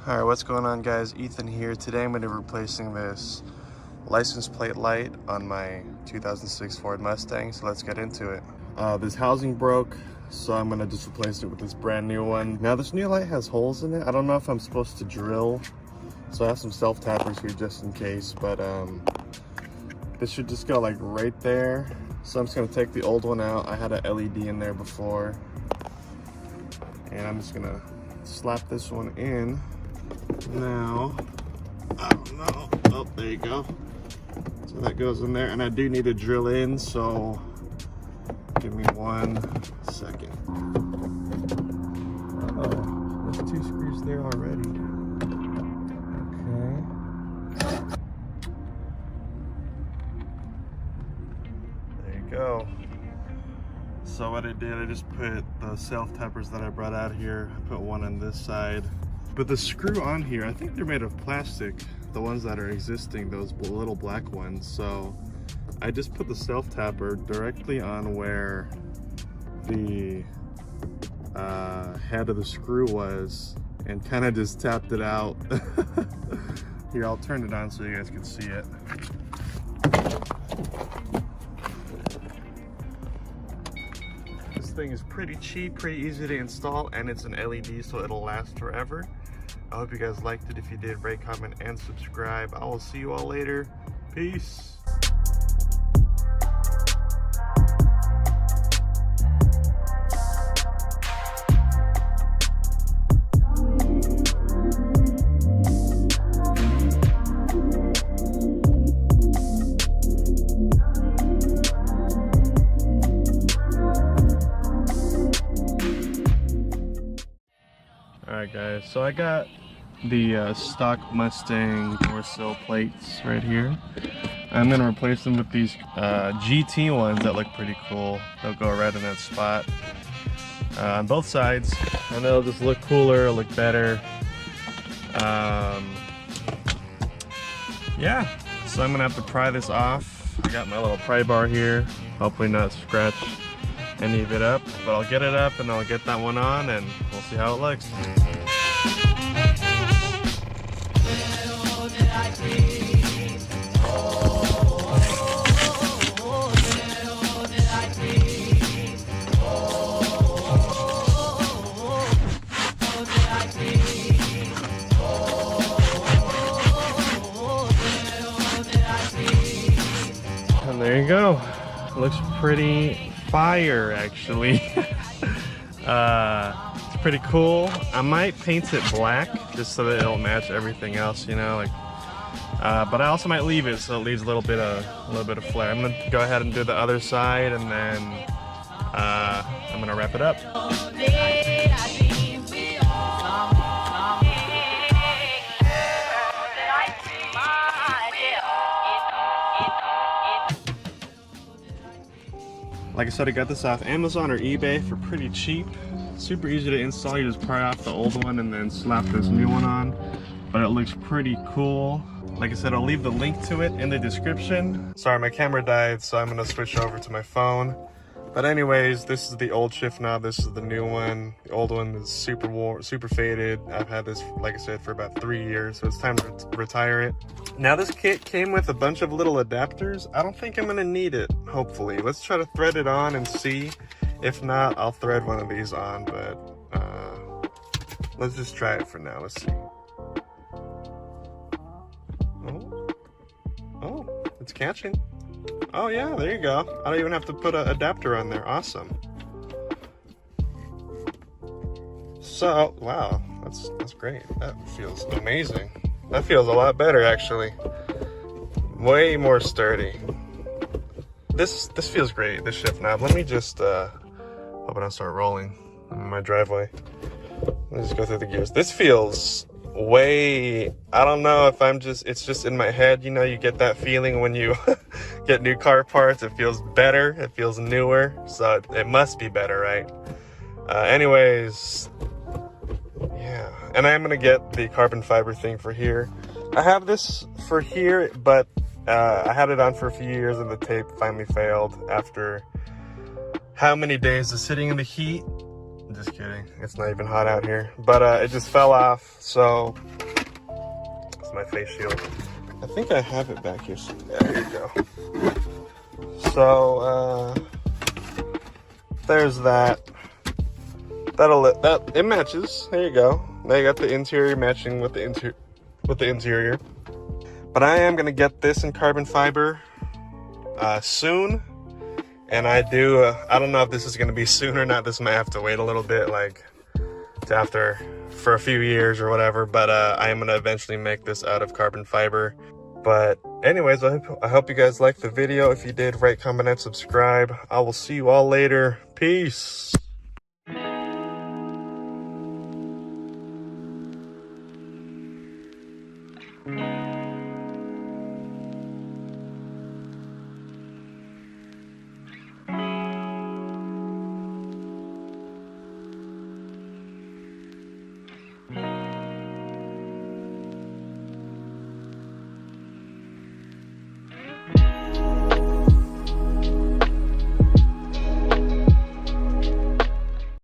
Alright, what's going on, guys? Ethan here. Today I'm going to be replacing this license plate light on my 2006 Ford Mustang, so let's get into it. This housing broke, so I'm going to just replace it with this brand new one. Now this new light has holes in it. I don't know if I'm supposed to drill, so I have some self-tappers here just in case, but this should just go like right there. So I'm just going to take the old one out. I had an LED in there before, and I'm just going to slap this one in. Now, I don't know. Oh, there you go. So that goes in there, and I do need to drill in, so give me 1 second. Oh, there's 2 screws there already. Okay. There you go. So what I did, I just put the self-tappers that I brought out here. I put one on this side. But the screw on here, I think they're made of plastic, the ones that are existing, those little black ones. So I just put the self-tapper directly on where the head of the screw was and kind of just tapped it out. Here, I'll turn it on so you guys can see it. This thing is pretty cheap, pretty easy to install, and it's an LED, so it'll last forever. I hope you guys liked it. If you did, rate, comment, and subscribe. I will see you all later. Peace. Alright guys, so I got the stock Mustang door sill plates right here. I'm going to replace them with these GT ones that look pretty cool. They'll go right in that spot on both sides, and they'll just look cooler, look better. Yeah, so I'm going to have to pry this off. I got my little pry bar here, hopefully not scratch any of it up, but I'll get it up and I'll get that one on and we'll see how it looks. And there you go. It looks pretty fire, actually. It's pretty cool. I might paint it black just so that it'll match everything else, you know, like. But I also might leave it so it leaves a little bit of flair. I'm gonna go ahead and do the other side, and then I'm gonna wrap it up. Like I said, I got this off Amazon or eBay for pretty cheap. Super easy to install. You just pry off the old one and then slap this new one on. But it looks pretty cool. Like I said, I'll leave the link to it in the description. Sorry, my camera died, so I'm gonna switch over to my phone. But anyways, this is the old shift knob. This is the new one. The old one is super worn, super faded. I've had this, like I said, for about 3 years, so it's time to retire it. Now this kit came with a bunch of little adapters. I don't think I'm gonna need it, hopefully. Let's try to thread it on and see. If not, I'll thread one of these on, but let's just try it for now. Let's see. Oh, it's catching. Oh yeah, there you go. I don't even have to put an adapter on there. Awesome. So, wow, that's great. That feels amazing. That feels a lot better, actually. Way more sturdy. This feels great, this shift knob. Let me just hope I don't start rolling in my driveway. Let's just go through the gears. This feels way, I don't know if it's just in my head, you know, you get that feeling when you get new car parts. It feels better, it feels newer, so it must be better, right? Anyways, yeah, and I'm gonna get the carbon fiber thing for here. I have this for here, but I had it on for a few years and the tape finally failed after how many days of sitting in the heat. Just kidding. It's not even hot out here. But it just fell off, so it's my face shield. I think I have it back here. Yeah, here you go. So there's that. It matches. There you go. Now you got the interior matching with the interior. But I am gonna get this in carbon fiber soon. And I don't know if this is gonna be soon or not. This might have to wait a little bit, like for a few years or whatever. But I am gonna eventually make this out of carbon fiber. But anyways, I hope you guys liked the video. If you did, rate, comment, and subscribe. I will see you all later. Peace.